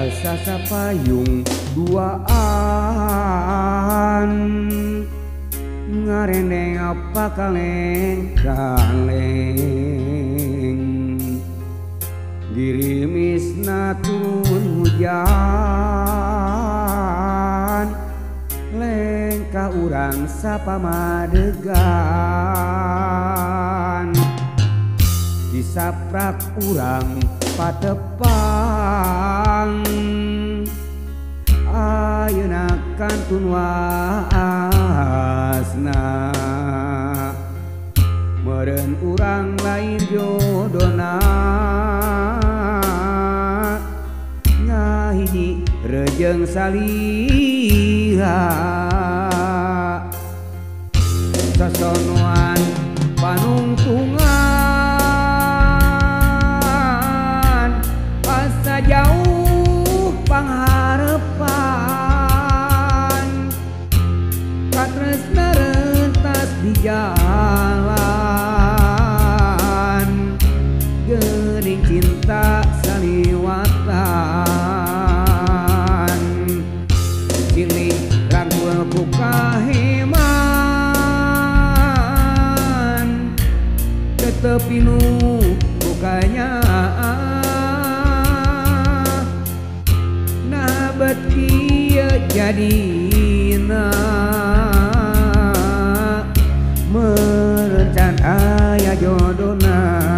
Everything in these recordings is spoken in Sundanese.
basa sapayung duaan ngarendeng apa kaleng-kaleng girimisna turun hujan lengkah urang sapamadegan disaprak urang patepang ayeuna kantun waasna meureun urang lain jodona ngahiji rejeung salira sasonoan panungtungan asa jauh pangharepan katresna rentas di jalan geuning cinta saliwatan silih rangkul ku kaheman tetep inu bukanya nah bet kieu jadina merencan aya jodona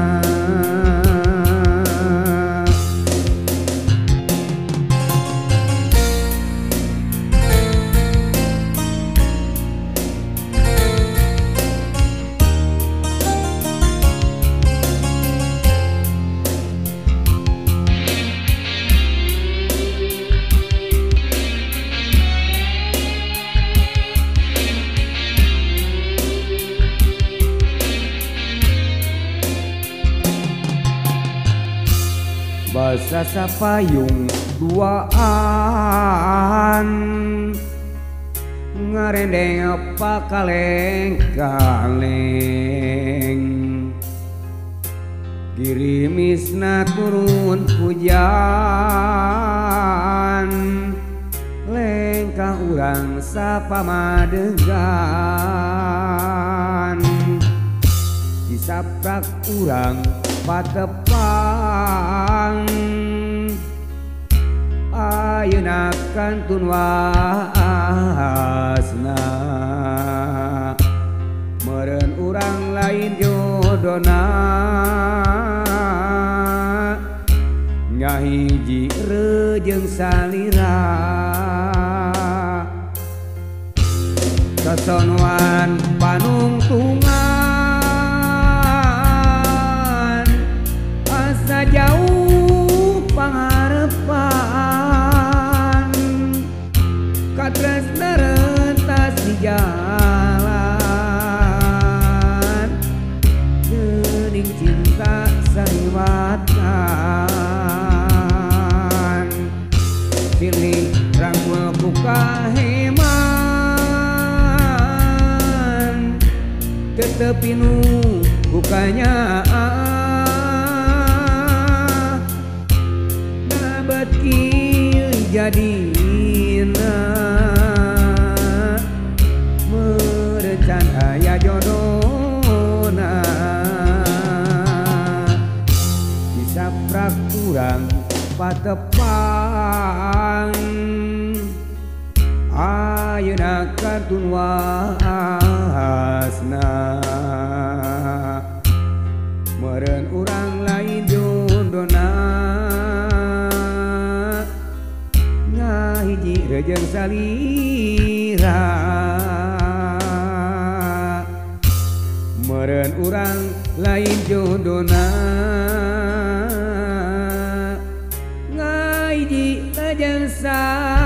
basa sapayung duaan ngarendeng apa kaleng-kaleng girimisna turun hujan lengkah urang sapamadegan disaprak urang patepang ayeuna kantun waasna meureun urang lain jodona ngahiji rejeung salira sasonoan panungtungan asa jauh pangharepan katresna rentas di jalan geuning cinta saliwatan silih rangkul ku kaheman tetep inu bukanya kieu jadina merencan aya jodona disaprak urang patepang ayeuna kantun waasna meureun urang lain jodona ngahiji rejeung salira meureun urang lain jodona ngahiji rejeung salira